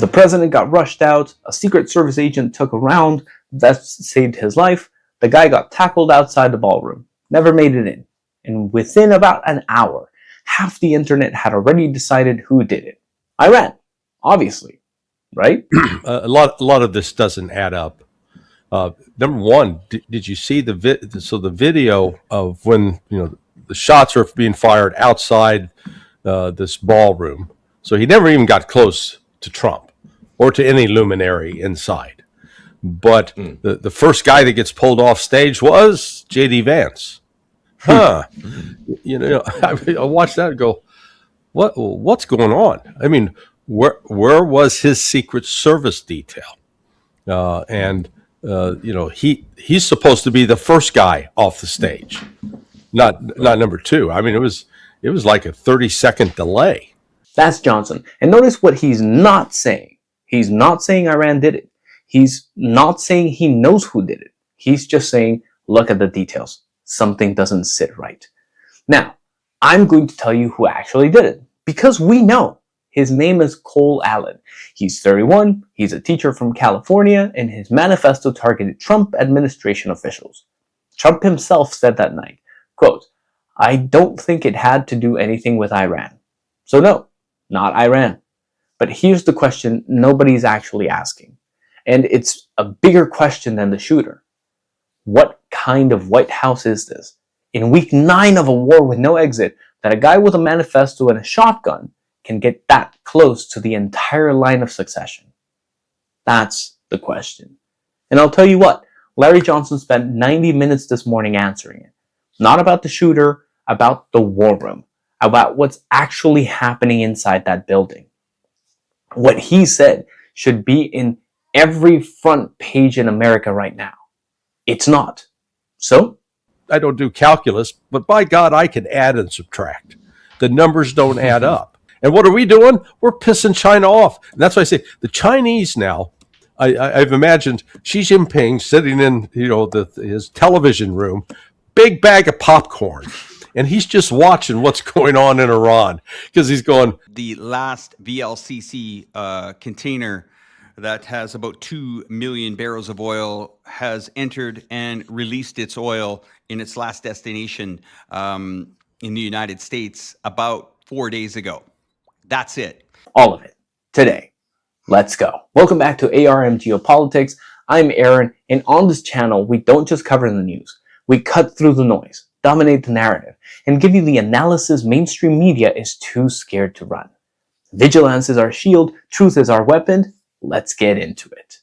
The president got rushed out, a Secret Service agent took a round, that saved his life, the guy got tackled outside the ballroom, never made it in. And within about an hour, half the internet had already decided who did it. Iran, obviously, right? A lot of this doesn't add up. Number one, did you see the video of when the shots are being fired outside this ballroom? So he never even got close to Trump or to any luminary inside. But the first guy that gets pulled off stage was J.D. Vance. I watched that and go, what's going on? I mean, where was his Secret Service detail? He's supposed to be the first guy off the stage, not number two. I mean, it was like a 30-second delay. That's Johnson. And notice what he's not saying. He's not saying Iran did it. He's not saying he knows who did it. He's just saying, look at the details. Something doesn't sit right. Now, I'm going to tell you who actually did it, because we know. His name is Cole Allen. He's 31, he's a teacher from California, and his manifesto targeted Trump administration officials. Trump himself said that night, quote, "I don't think it had to do anything with Iran." So no, not Iran. But here's the question nobody's actually asking. And it's a bigger question than the shooter. What kind of White House is this? In week 9 of a war with no exit, that a guy with a manifesto and a shotgun can get that close to the entire line of succession? That's the question. And I'll tell you what, Larry Johnson spent 90 minutes this morning answering it. Not about the shooter, about the war room, about what's actually happening inside that building. What he said should be in every front page in America right now. It's not. So? I don't do calculus, but by God, I can add and subtract. The numbers don't add up. And what are we doing? We're pissing China off. And that's why I say the Chinese now, I've imagined Xi Jinping sitting in his television room, big bag of popcorn, and he's just watching what's going on in Iran because he's going. The last VLCC container that has about 2 million barrels of oil has entered and released its oil in its last destination in the United States about 4 days ago. That's it. All of it. Today. Let's go. Welcome back to ARM Geopolitics. I'm Aaron, and on this channel, we don't just cover the news. We cut through the noise, dominate the narrative, and give you the analysis mainstream media is too scared to run. Vigilance is our shield, truth is our weapon. Let's get into it.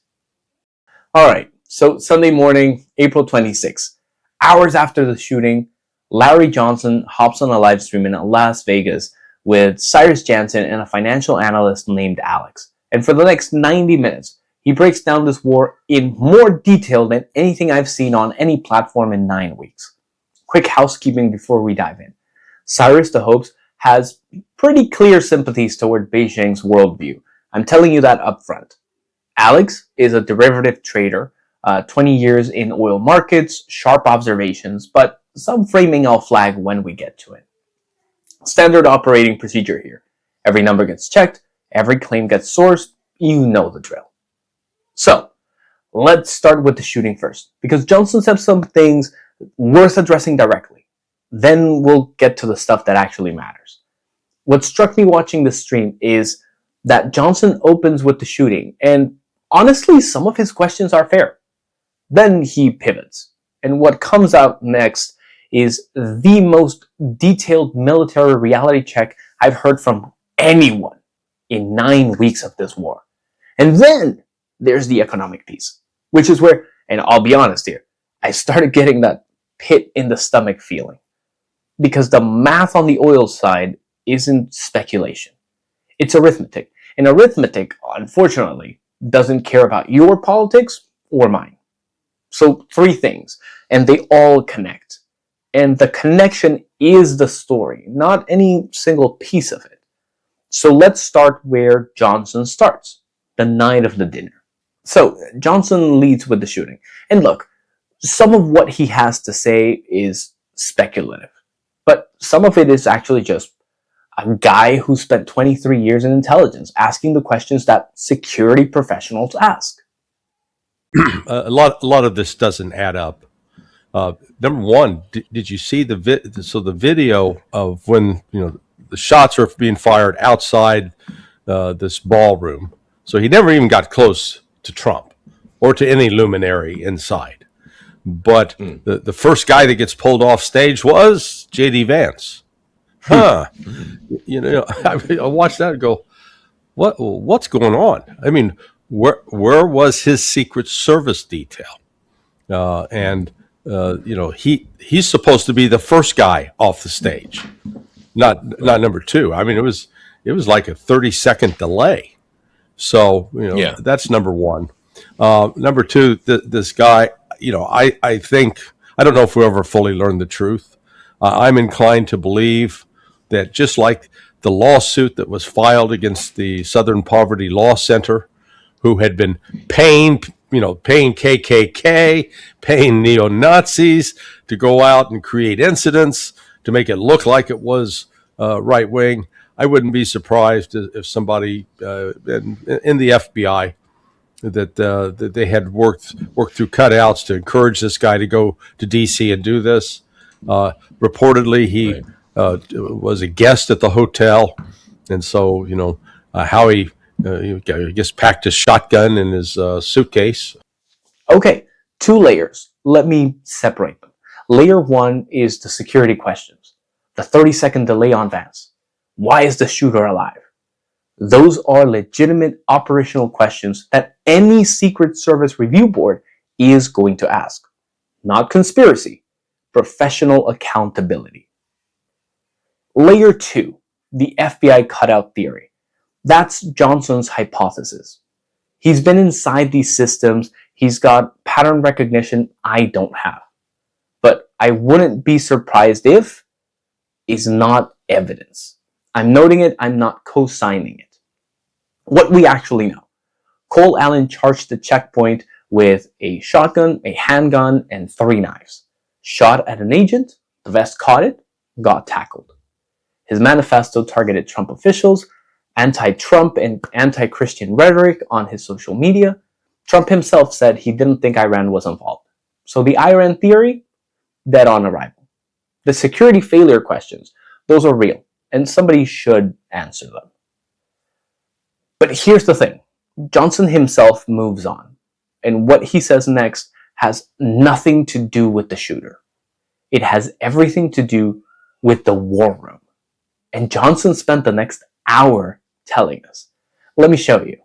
Alright, so Sunday morning, April 26th, hours after the shooting, Larry Johnson hops on a live stream in Las Vegas with Cyrus Jansen and a financial analyst named Alex. And for the next 90 minutes, he breaks down this war in more detail than anything I've seen on any platform in 9 weeks. Quick housekeeping before we dive in. Cyrus, the host, has pretty clear sympathies toward Beijing's worldview. I'm telling you that up front. Alex is a derivative trader, 20 years in oil markets, sharp observations, but some framing I'll flag when we get to it. Standard operating procedure here. Every number gets checked, every claim gets sourced, you know the drill. So, let's start with the shooting first, because Johnson said some things worth addressing directly. Then we'll get to the stuff that actually matters. What struck me watching this stream is that Johnson opens with the shooting, and honestly, some of his questions are fair. Then he pivots, and what comes out next is the most detailed military reality check I've heard from anyone in 9 weeks of this war. And then there's the economic piece, which is where, and I'll be honest here, I started getting that pit in the stomach feeling. Because the math on the oil side isn't speculation. It's arithmetic. And arithmetic, unfortunately, doesn't care about your politics or mine. So 3 things, and they all connect. And the connection is the story, not any single piece of it. So let's start where Johnson starts, the night of the dinner. So Johnson leads with the shooting. And look, some of what he has to say is speculative. But some of it is actually just A guy who spent 23 years in intelligence, asking the questions that security professionals ask. A lot of this doesn't add up. Number one, did you see the video of when the shots are being fired outside this ballroom? So he never even got close to Trump or to any luminary inside. But the first guy that gets pulled off stage was J.D. Vance. Huh? I watched that and go, what's going on? I mean, where was his Secret Service detail? He's supposed to be the first guy off the stage, not number two. I mean, it was like a 30-second delay. So that's number one. Number two, this guy, I think, I don't know if we ever fully learned the truth. I'm inclined to believe that just like the lawsuit that was filed against the Southern Poverty Law Center, who had been paying KKK, paying neo-Nazis to go out and create incidents to make it look like it was right wing. I wouldn't be surprised if somebody in the FBI that they had worked through cutouts to encourage this guy to go to D.C. and do this. Reportedly, he was a guest at the hotel, and so how he I guess packed his shotgun in his suitcase. Okay, two layers. Let me separate them. Layer one is the security questions. The 30-second delay on Vance. Why is the shooter alive? Those are legitimate operational questions that any Secret Service review board is going to ask. Not conspiracy, professional accountability. Layer two, the FBI cutout theory. That's Johnson's hypothesis. He's been inside these systems. He's got pattern recognition I don't have. But I wouldn't be surprised if is not evidence. I'm noting it, I'm not co-signing it. What we actually know. Cole Allen charged the checkpoint with a shotgun, a handgun, and 3 knives. Shot at an agent, the vest caught it, got tackled. His manifesto targeted Trump officials, anti-Trump and anti-Christian rhetoric on his social media. Trump himself said he didn't think Iran was involved. So the Iran theory, dead on arrival. The security failure questions, those are real, and somebody should answer them. But here's the thing. Johnson himself moves on, and what he says next has nothing to do with the shooter. It has everything to do with the war room. And Johnson spent the next hour telling us. Let me show you.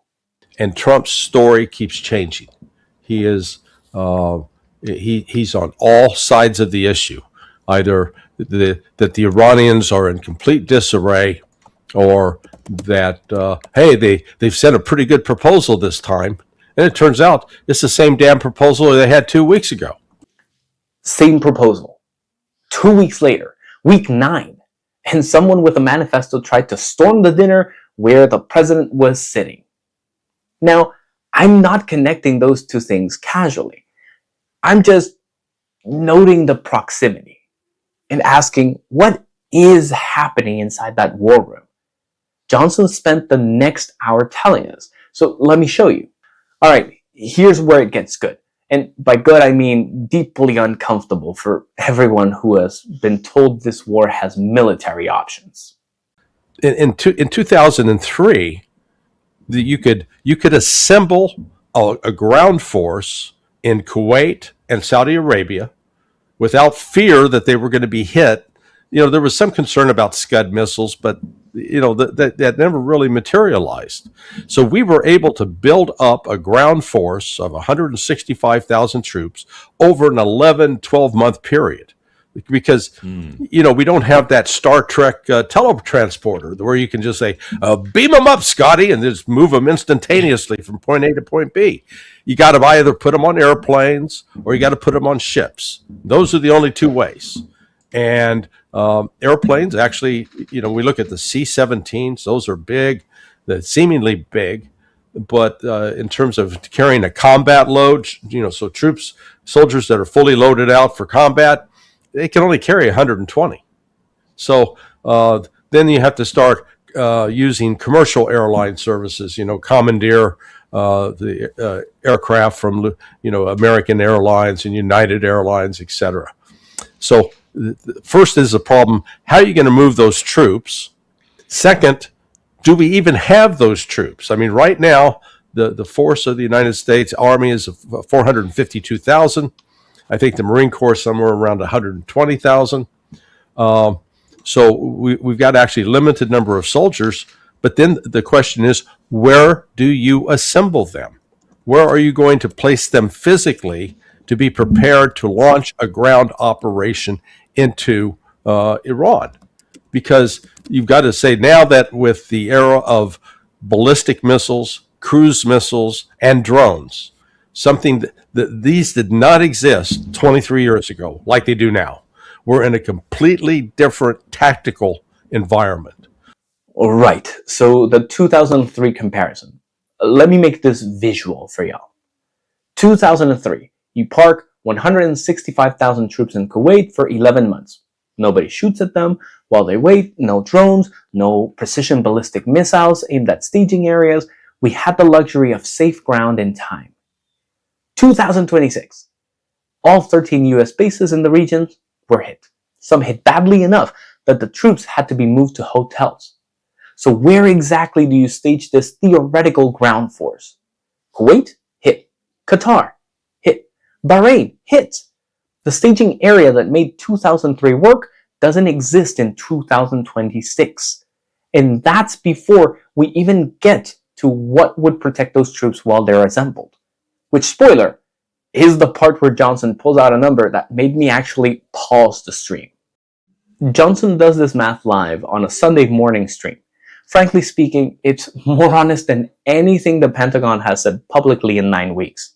And Trump's story keeps changing. He is he's on all sides of the issue. Either that the Iranians are in complete disarray, or that they've sent a pretty good proposal this time, and it turns out it's the same damn proposal they had 2 weeks ago. Same proposal. 2 weeks later, week 9, and someone with a manifesto tried to storm the dinner where the president was sitting. Now, I'm not connecting those two things casually. I'm just noting the proximity and asking what is happening inside that war room. Johnson spent the next hour telling us. So let me show you. All right, here's where it gets good. And by good, I mean deeply uncomfortable for everyone who has been told this war has military options. In 2003, you could assemble a ground force in Kuwait and Saudi Arabia without fear that they were going to be hit. There was some concern about Scud missiles, but that never really materialized. So we were able to build up a ground force of 165,000 troops over an 12-month period. Because, we don't have that Star Trek teletransporter where you can just say, beam them up, Scotty, and just move them instantaneously from point A to point B. You got to either put them on airplanes or you got to put them on ships. Those are the only two ways. And airplanes, actually, we look at the C-17s, those are big, they're seemingly big. But in terms of carrying a combat load, so soldiers that are fully loaded out for combat, they can only carry 120. So then you have to start using commercial airline services, commandeer the aircraft from, American Airlines and United Airlines, etc. So first is the problem, how are you going to move those troops? Second, do we even have those troops? I mean, right now, the force of the United States Army is 452,000. I think the Marine Corps is somewhere around 120,000. So we've got actually limited number of soldiers. But then the question is, where do you assemble them? Where are you going to place them physically to be prepared to launch a ground operation into Iran? Because you've got to say now that with the era of ballistic missiles, cruise missiles, and drones, something that these did not exist 23 years ago like they do now. We're in a completely different tactical environment. All right, so the 2003 comparison. Let me make this visual for y'all. 2003, you park 165,000 troops in Kuwait for 11 months. Nobody shoots at them while they wait, no drones, no precision ballistic missiles aimed at staging areas. We had the luxury of safe ground and time. 2026, all 13 US bases in the region were hit. Some hit badly enough that the troops had to be moved to hotels. So where exactly do you stage this theoretical ground force? Kuwait? Hit. Qatar? Hit. Bahrain? Hit. The staging area that made 2003 work doesn't exist in 2026. And that's before we even get to what would protect those troops while they're assembled. Which, spoiler, is the part where Johnson pulls out a number that made me actually pause the stream. Johnson does this math live on a Sunday morning stream. Frankly speaking, it's more honest than anything the Pentagon has said publicly in 9 weeks.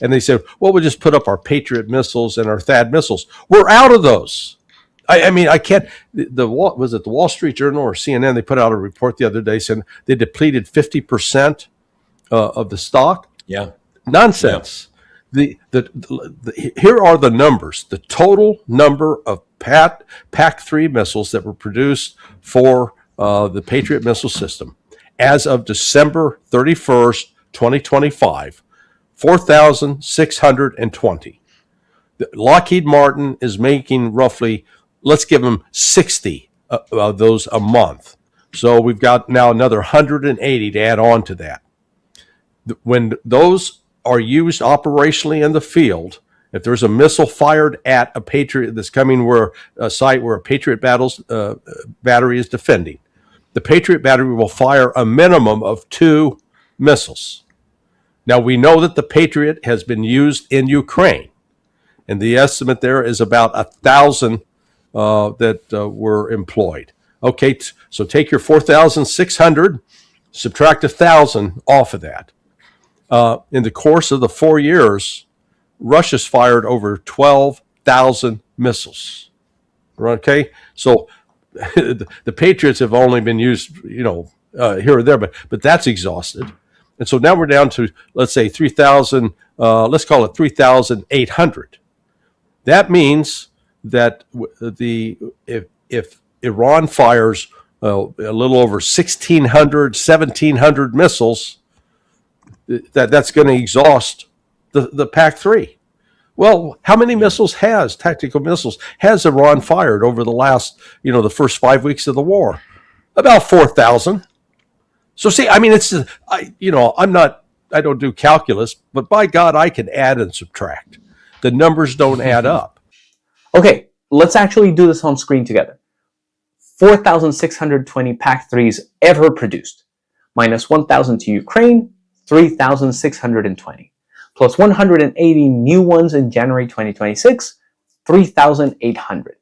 And they said, well, we'll just put up our Patriot missiles and our THAAD missiles. We're out of those. I mean, I can't. Was it the Wall Street Journal or CNN? They put out a report the other day saying they depleted 50% of the stock. Yeah. Nonsense. Yeah. Here are the numbers. The total number of PAC-3 missiles that were produced for the Patriot missile system as of December 31st, 2025, 4,620. Lockheed Martin is making roughly, let's give them 60 of those a month. So we've got now another 180 to add on to that. When those are used operationally in the field, if there's a missile fired at a Patriot that's coming where a site where a Patriot battery is defending, the Patriot battery will fire a minimum of 2 missiles. Now, we know that the Patriot has been used in Ukraine, and the estimate there is about 1,000 that were employed. Okay, so take your 4,600, subtract 1,000 off of that. In the course of the 4 years, Russia's fired over 12,000 missiles. Okay, so the Patriots have only been used, here or there, but that's exhausted. And so now we're down to, let's say, 3,000, let's call it 3,800. That means that if Iran fires a little over 1,600, 1,700 missiles, that's going to exhaust the PAC-3. Well, how many tactical missiles, has Iran fired over the last, the first 5 weeks of the war? About 4,000. So see, I mean, I don't do calculus, but by God, I can add and subtract. The numbers don't add up. Okay, let's actually do this on screen together. 4,620 PAC-3s ever produced, minus 1,000 to Ukraine, 3,620. Plus 180 new ones in January 2026, 3,800.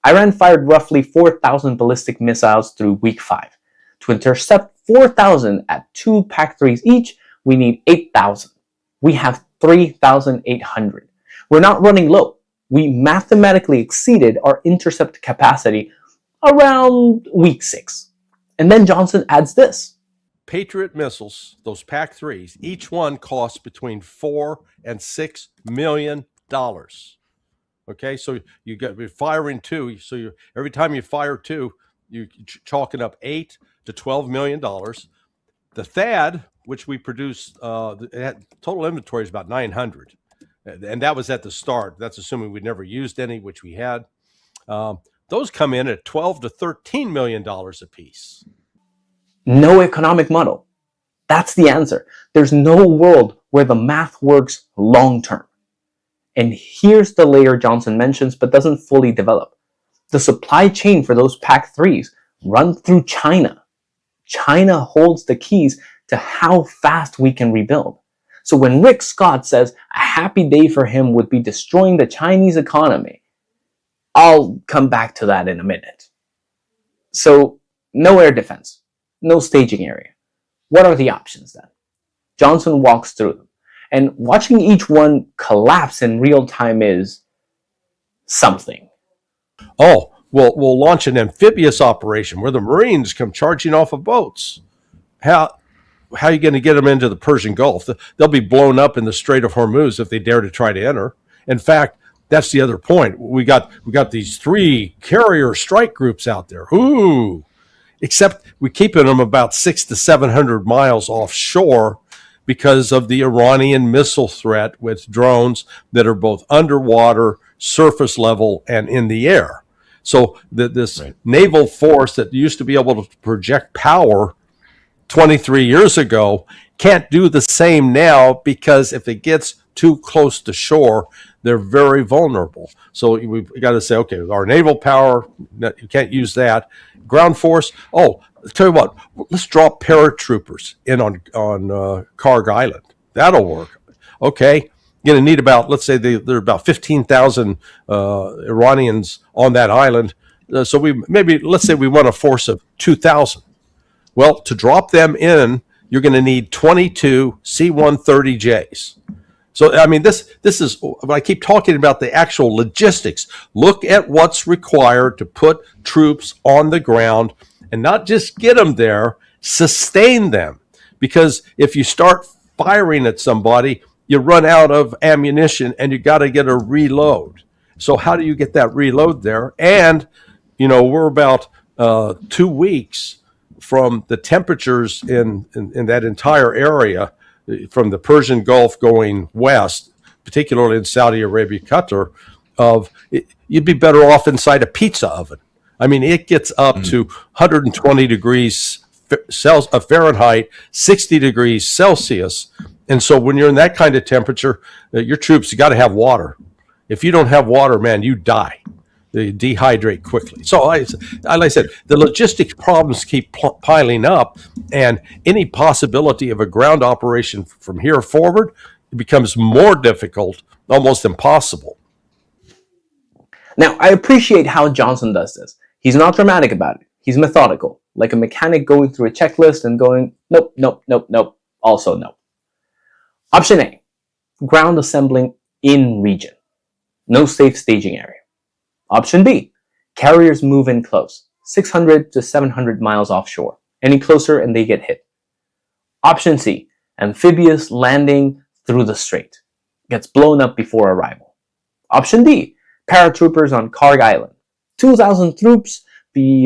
Iran fired roughly 4,000 ballistic missiles through week 5. To intercept 4,000 at 2 PAC-3s each, we need 8,000. We have 3,800. We're not running low. We mathematically exceeded our intercept capacity around week 6. And then Johnson adds this. Patriot missiles, those PAC-3s, each one costs between $4 and $6 million. Okay, so you're firing 2. So every time you fire 2, you're chalking up $8 to $12 million. The THAAD, which we produced, total inventory is about 900, and that was at the start. That's assuming we never used any, which we had. Those come in at $12 to $13 million a piece. No economic model. That's the answer. There's no world where the math works long term. And here's the layer Johnson mentions but doesn't fully develop. The supply chain for those PAC-3s run through China. China holds the keys to how fast we can rebuild. So when Rick Scott says a happy day for him would be destroying the Chinese economy, I'll come back to that in a minute. So no air defense, no staging area. What are the options then? Johnson walks through them. And watching each one collapse in real time is something. Oh, we'll launch an amphibious operation where the Marines come charging off of boats. How are you going to get them into the Persian Gulf? They'll be blown up in the Strait of Hormuz if they dare to try to enter. In fact, that's the other point. We got these 3 carrier strike groups out there. Ooh, except we're keeping them about 600 to 700 miles offshore because of the Iranian missile threat with drones that are both underwater, surface level, and in the air. So this naval force that used to be able to project power 23 years ago can't do the same now, because if it gets too close to shore, they're very vulnerable. So we've got to say, okay, our naval power, you can't use that. Ground force, I'll tell you what, let's drop paratroopers in on Karg Island. That'll work. Okay, you're going to need about, let's say there are about 15,000 Iranians on that island. So let's say we want a force of 2,000. Well, to drop them in, you're going to need 22 C-130Js. So, I mean, this is, I keep talking about the actual logistics. Look at what's required to put troops on the ground, and not just get them there, sustain them. Because if you start firing at somebody, you run out of ammunition and you got to get a reload. So how do you get that reload there? And, we're about 2 weeks from the temperatures in that entire area, from the Persian Gulf going west, particularly in Saudi Arabia, Qatar, you'd be better off inside a pizza oven. I mean, it gets up to 120 degrees Fahrenheit, 60 degrees Celsius. And so when you're in that kind of temperature, your troops, you got to have water. If you don't have water, man, you die. They dehydrate quickly. So, like I said, the logistics problems keep piling up, and any possibility of a ground operation from here forward, it becomes more difficult, almost impossible. Now, I appreciate how Johnson does this. He's not dramatic about it. He's methodical, like a mechanic going through a checklist and going, nope, nope, nope, nope, also no. Option A, ground assembling in region. No safe staging area. Option B, carriers move in close, 600 to 700 miles offshore. Any closer and they get hit. Option C, amphibious landing through the strait. Gets blown up before arrival. Option D, paratroopers on Karg Island. 2,000 troops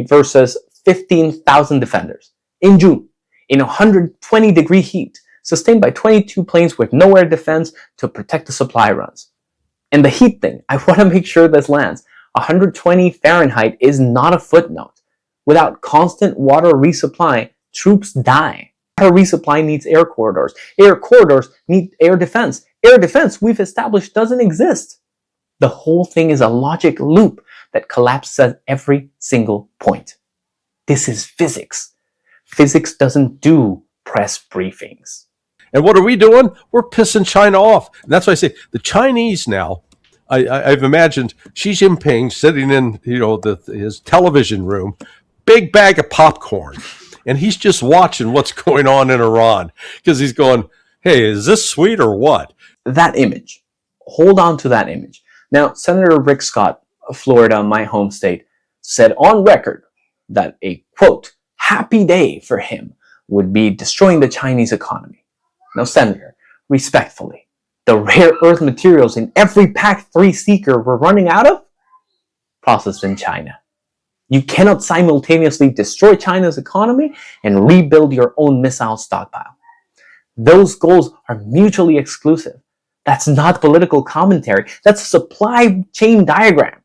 versus 15,000 defenders. In June, in 120-degree heat, sustained by 22 planes with no air defense to protect the supply runs. And the heat thing, I want to make sure this lands. 120 Fahrenheit is not a footnote. Without constant water resupply, troops die. Water resupply needs air corridors. Air corridors need air defense. Air defense, we've established, doesn't exist. The whole thing is a logic loop that collapses at every single point. This is physics. Physics doesn't do press briefings. And what are we doing? We're pissing China off. And that's why I say the Chinese now, I've imagined Xi Jinping sitting in his television room, big bag of popcorn, and he's just watching what's going on in Iran, because he's going, hey, is this sweet or what? That image. Hold on to that image. Now, Senator Rick Scott of Florida, my home state, said on record that a, quote, happy day for him would be destroying the Chinese economy. Now, Senator, respectfully, the rare earth materials in every PAC-3 seeker we're running out of? Processed in China. You cannot simultaneously destroy China's economy and rebuild your own missile stockpile. Those goals are mutually exclusive. That's not political commentary. That's a supply chain diagram.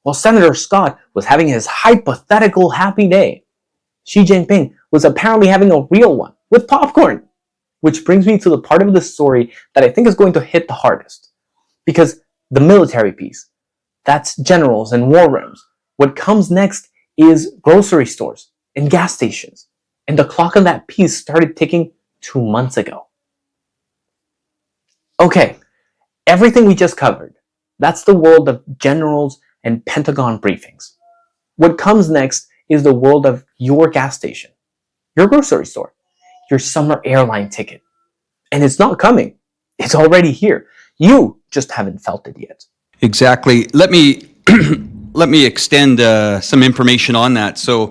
While Senator Scott was having his hypothetical happy day, Xi Jinping was apparently having a real one with popcorn. Which brings me to the part of the story that I think is going to hit the hardest. Because the military piece, that's generals and war rooms. What comes next is grocery stores and gas stations. And the clock on that piece started ticking 2 months ago. Okay, everything we just covered, that's the world of generals and Pentagon briefings. What comes next is the world of your gas station, your grocery store, your summer airline ticket. And it's not coming. It's already here. You just haven't felt it yet. Exactly. Let me let me extend some information on that. So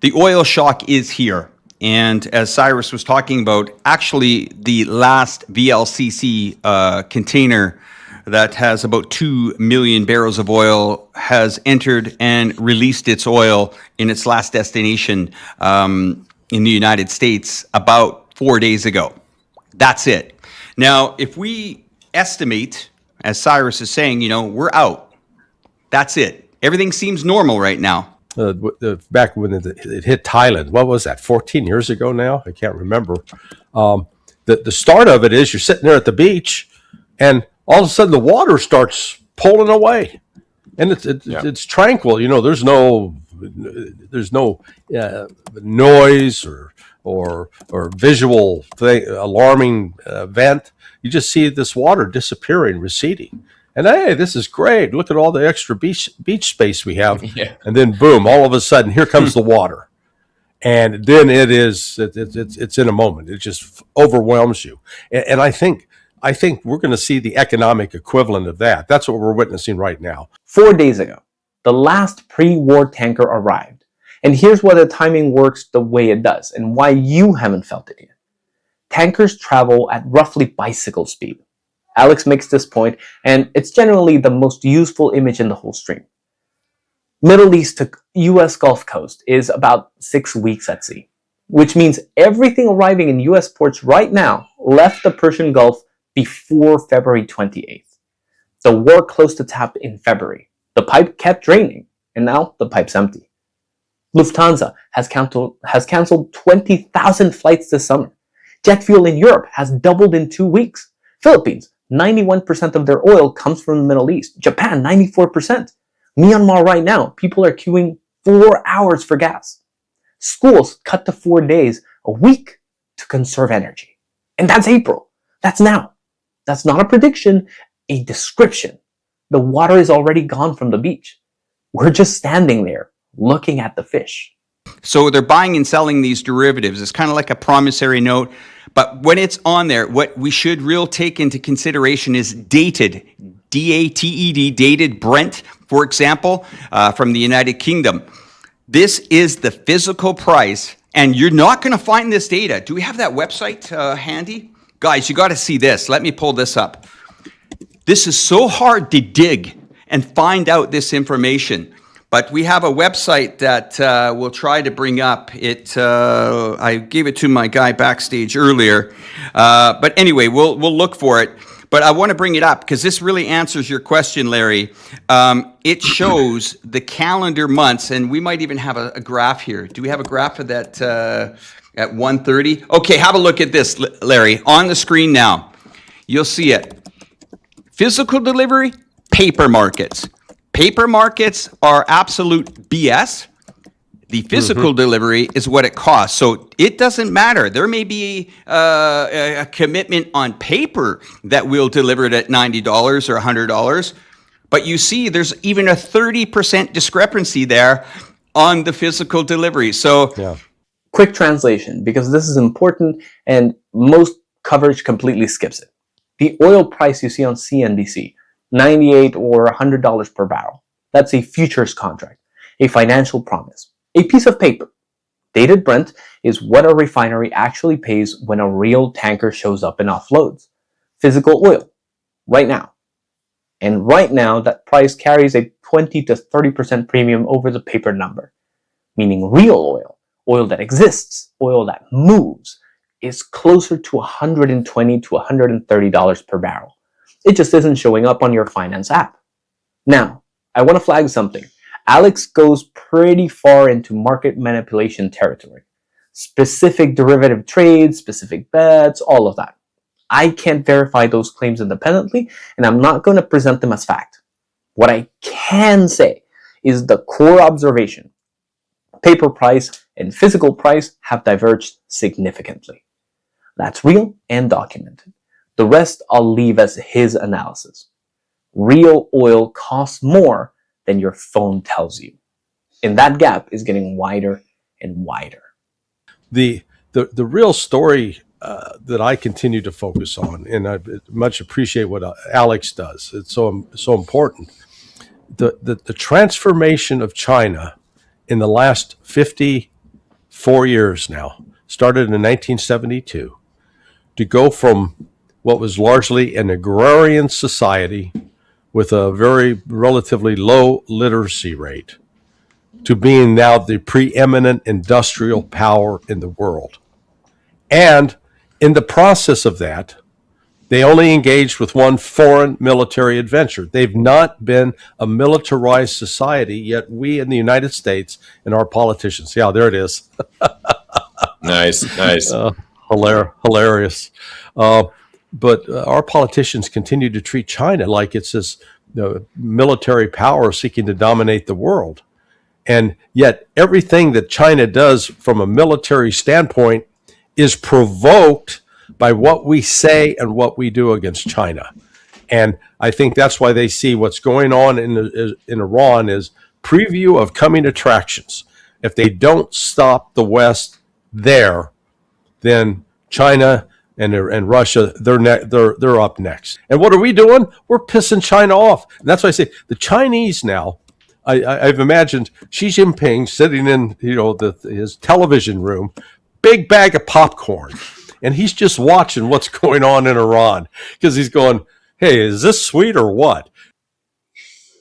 the oil shock is here. And as Cyrus was talking about, actually the last VLCC container that has about 2 million barrels of oil has entered and released its oil in its last destination in the United States about 4 days ago. That's it. Now, if we estimate, as Cyrus is saying, we're out. That's it. Everything seems normal right now. Back when it hit Thailand, what was that, 14 years ago now? I can't remember. The start of it is you're sitting there at the beach, and all of a sudden the water starts pulling away, and it's tranquil. There's no noise or visual alarming event. You just see this water disappearing, receding. And hey, this is great. Look at all the extra beach space we have. Yeah. And then boom, all of a sudden, here comes the water. And then it's in a moment. It just overwhelms you. And I think we're going to see the economic equivalent of that. That's what we're witnessing right now. 4 days ago, the last pre-war tanker arrived. And here's why the timing works the way it does and why you haven't felt it yet. Tankers travel at roughly bicycle speed. Alex makes this point, and it's generally the most useful image in the whole stream. Middle East to US Gulf Coast is about 6 weeks at sea, which means everything arriving in US ports right now left the Persian Gulf before February 28th. The war closed its tap in February. The pipe kept draining, and now the pipe's empty. Lufthansa has canceled 20,000 flights this summer. Jet fuel in Europe has doubled in 2 weeks. Philippines, 91% of their oil comes from the Middle East. Japan, 94%. Myanmar right now, people are queuing 4 hours for gas. Schools cut to 4 days a week to conserve energy. And that's April. That's now. That's not a prediction, a description. The water is already gone from the beach. We're just standing there looking at the fish. So they're buying and selling these derivatives. It's kind of like a promissory note. But when it's on there, what we should take into consideration is dated, D-A-T-E-D, dated Brent, for example, from the United Kingdom. This is the physical price, and you're not going to find this data. Do we have that website handy? Guys, you got to see this. Let me pull this up. This is so hard to dig and find out this information. But we have a website that we'll try to bring up. I gave it to my guy backstage earlier. But anyway, we'll look for it. But I want to bring it up because this really answers your question, Larry. It shows the calendar months, and we might even have a graph here. Do we have a graph of that at 1:30? Okay, have a look at this, Larry. On the screen now, you'll see it. Physical delivery, paper markets. Paper markets are absolute BS. The physical delivery is what it costs. So it doesn't matter. There may be a commitment on paper that we'll deliver it at $90 or $100. But you see, there's even a 30% discrepancy there on the physical delivery. So, quick translation, because this is important and most coverage completely skips it. The oil price you see on CNBC, $98 or $100 per barrel. That's a futures contract, a financial promise, a piece of paper. Dated Brent is what a refinery actually pays when a real tanker shows up and offloads. Physical oil, right now. And right now, that price carries a 20 to 30% premium over the paper number, meaning real oil that exists, oil that moves, is closer to $120 to $130 per barrel. It just isn't showing up on your finance app. Now, I want to flag something. Alex goes pretty far into market manipulation territory. Specific derivative trades, specific bets, all of that. I can't verify those claims independently, and I'm not going to present them as fact. What I can say is the core observation. Paper price and physical price have diverged significantly. That's real and documented. The rest I'll leave as his analysis. Real oil costs more than your phone tells you. And that gap is getting wider and wider. The real story that I continue to focus on, and I much appreciate what Alex does. It's so important. The transformation of China in the last 54 years now started in 1972 to go from what was largely an agrarian society with a very relatively low literacy rate to being now the preeminent industrial power in the world. And in the process of that, they only engaged with one foreign military adventure. They've not been a militarized society, yet we in the United States and our politicians, yeah, there it is. Nice. Hilarious. But our politicians continue to treat China like it's this military power seeking to dominate the world. And yet everything that China does from a military standpoint is provoked by what we say and what we do against China. And I think that's why they see what's going on in Iran is preview of coming attractions. If they don't stop the West there, then China and Russia, they're up next. And what are we doing? We're pissing China off. And that's why I say the Chinese now, I've imagined Xi Jinping sitting in his television room, big bag of popcorn, and he's just watching what's going on in Iran because he's going, hey, is this sweet or what?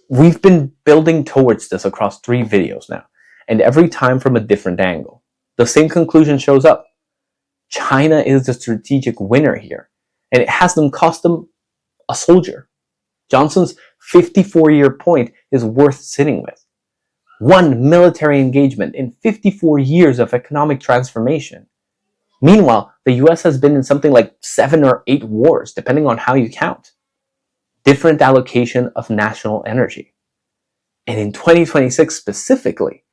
We've been building towards this across 3 videos now, and every time from a different angle. The same conclusion shows up. China is the strategic winner here, and it has cost them a soldier. Johnson's 54-year point is worth sitting with. One military engagement in 54 years of economic transformation. Meanwhile, the US has been in something like 7 or 8 wars, depending on how you count. Different allocation of national energy. And in 2026 specifically,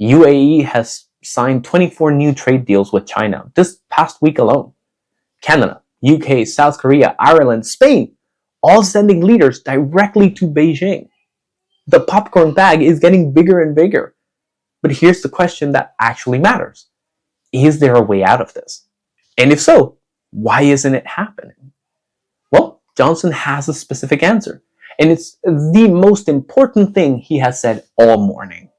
UAE has signed 24 new trade deals with China this past week alone. Canada, UK, South Korea, Ireland, Spain, all sending leaders directly to Beijing. The popcorn bag is getting bigger and bigger. But here's the question that actually matters. Is there a way out of this? And if so, why isn't it happening? Well, Johnson has a specific answer, and it's the most important thing he has said all morning.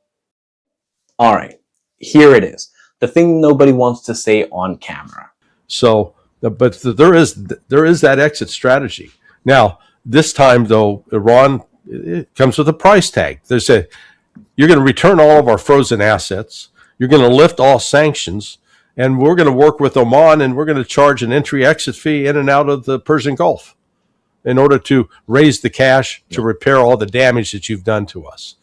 All right, here it is. The thing nobody wants to say on camera. So, but there is that exit strategy. Now, this time though, Iran, it comes with a price tag. You're going to return all of our frozen assets. You're going to lift all sanctions, and we're going to work with Oman, and we're going to charge an entry-exit fee in and out of the Persian Gulf in order to raise the cash to repair all the damage that you've done to us.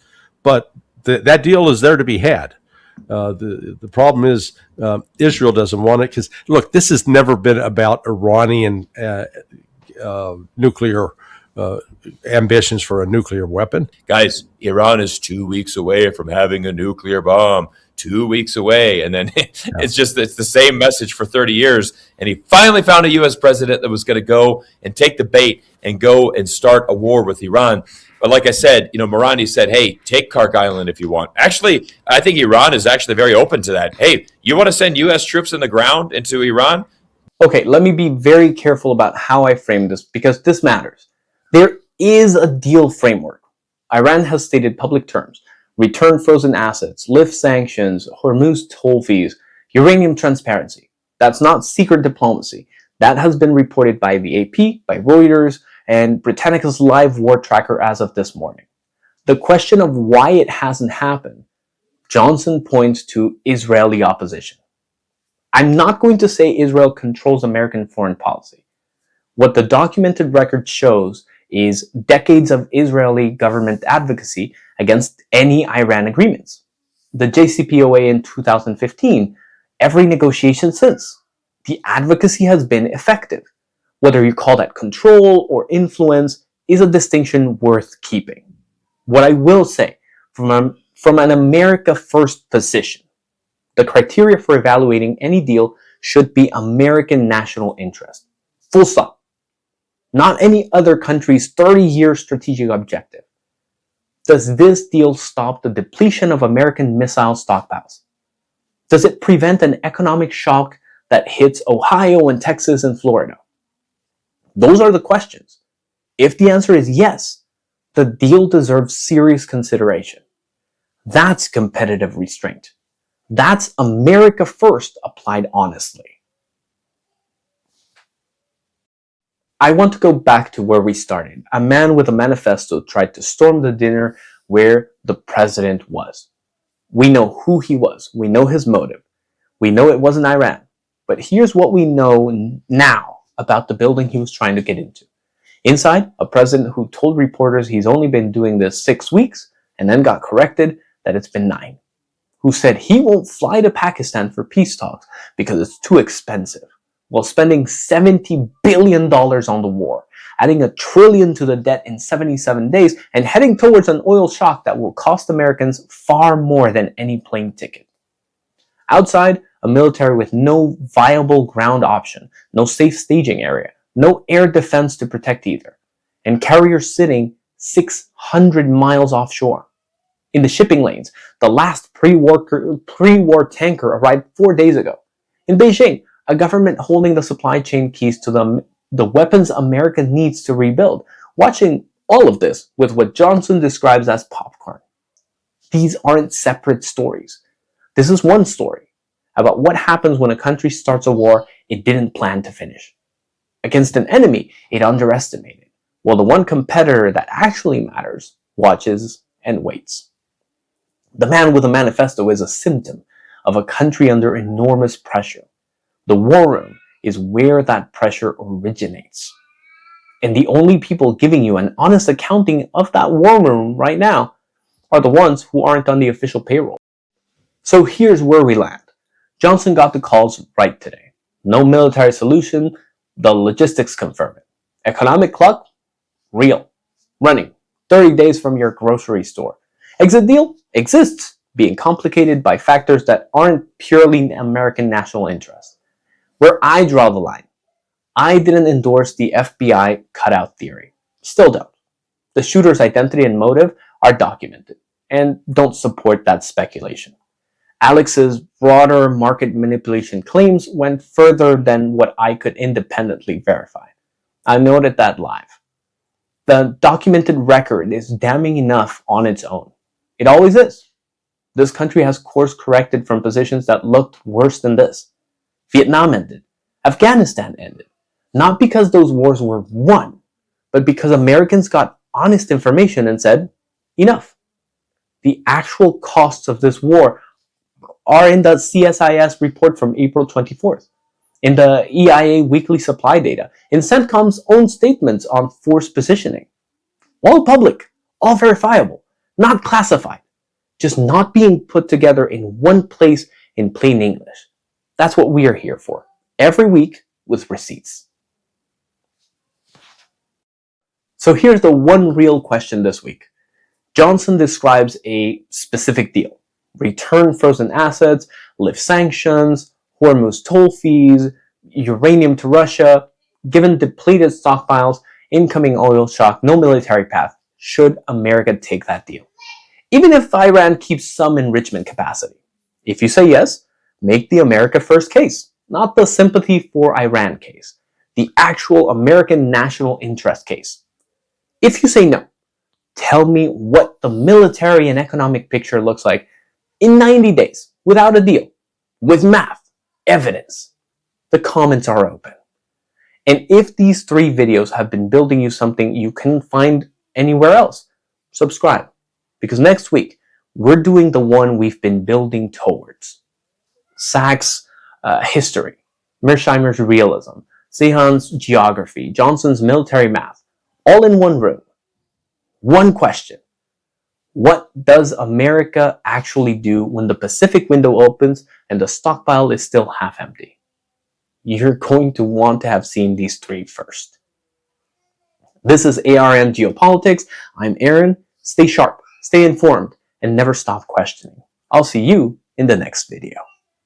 But that deal is there to be had. The problem is Israel doesn't want it because, look, this has never been about Iranian nuclear ambitions for a nuclear weapon. Guys, Iran is 2 weeks away from having a nuclear bomb. 2 weeks away. And then it's the same message for 30 years. And he finally found a U.S. president that was going to go and take the bait and go and start a war with Iran. But like I said, Morani said, hey, take Kark Island if you want. Actually, I think Iran is actually very open to that. Hey, you want to send U.S. troops in the ground into Iran? Okay, let me be very careful about how I frame this because this matters. There is a deal framework. Iran has stated public terms. Return frozen assets, lift sanctions, Hormuz toll fees, uranium transparency. That's not secret diplomacy. That has been reported by the AP, by Reuters, and Britannica's live war tracker as of this morning. The question of why it hasn't happened, Johnson points to Israeli opposition. I'm not going to say Israel controls American foreign policy. What the documented record shows is decades of Israeli government advocacy against any Iran agreements. The JCPOA in 2015, every negotiation since. The advocacy has been effective. Whether you call that control or influence is a distinction worth keeping. What I will say, from an America First position, the criteria for evaluating any deal should be American national interest. Full stop. Not any other country's 30-year strategic objective. Does this deal stop the depletion of American missile stockpiles? Does it prevent an economic shock that hits Ohio and Texas and Florida? Those are the questions. If the answer is yes, the deal deserves serious consideration. That's competitive restraint. That's America First applied honestly. I want to go back to where we started. A man with a manifesto tried to storm the dinner where the president was. We know who he was. We know his motive. We know it wasn't Iran. But here's what we know now about the building he was trying to get into. Inside, a president who told reporters he's only been doing this 6 weeks and then got corrected that it's been 9. Who said he won't fly to Pakistan for peace talks because it's too expensive, while spending $70 billion on the war, adding $1 trillion to the debt in 77 days, and heading towards an oil shock that will cost Americans far more than any plane ticket. Outside, a military with no viable ground option, no safe staging area, no air defense to protect either, and carriers sitting 600 miles offshore. In the shipping lanes, the last pre-war tanker arrived 4 days ago. In Beijing, a government holding the supply chain keys to the weapons America needs to rebuild, watching all of this with what Johnson describes as popcorn. These aren't separate stories. This is one story about what happens when a country starts a war it didn't plan to finish, against an enemy it underestimated, while the one competitor that actually matters watches and waits. The man with a manifesto is a symptom of a country under enormous pressure. The war room is where that pressure originates. And the only people giving you an honest accounting of that war room right now are the ones who aren't on the official payroll. So here's where we land. Johnson got the calls right today. No military solution, the logistics confirm it. Economic clock? Real. Running. 30 days from your grocery store. Exit deal? Exists, being complicated by factors that aren't purely American national interest. Where I draw the line, I didn't endorse the FBI cutout theory. Still don't. The shooter's identity and motive are documented and don't support that speculation. Alex's broader market manipulation claims went further than what I could independently verify. I noted that live. The documented record is damning enough on its own. It always is. This country has course corrected from positions that looked worse than this. Vietnam ended. Afghanistan ended. Not because those wars were won, but because Americans got honest information and said, enough. The actual costs of this war are in the CSIS report from April 24th, in the EIA weekly supply data, in CENTCOM's own statements on force positioning. All public, all verifiable, not classified, just not being put together in one place in plain English. That's what we are here for, every week with receipts. So here's the one real question this week. Johnson describes a specific deal. Return frozen assets, lift sanctions, Hormuz toll fees, uranium to Russia. Given depleted stockpiles, incoming oil shock, no military path. Should America take that deal? Even if Iran keeps some enrichment capacity. If you say yes, make the America First case, not the sympathy for Iran case, the actual American national interest case. If you say no, tell me what the military and economic picture looks like in 90 days, without a deal, with math, evidence. The comments are open. And if these 3 videos have been building you something you couldn't find anywhere else, subscribe. Because next week, we're doing the one we've been building towards. Sachs' history, Mersheimer's realism, Sihano's geography, Johnson's military math, all in one room. One question. What does America actually do when the Pacific window opens and the stockpile is still half empty? You're going to want to have seen these 3 first. This is ARM Geopolitics. I'm Aaron. Stay sharp, stay informed, and never stop questioning. I'll see you in the next video.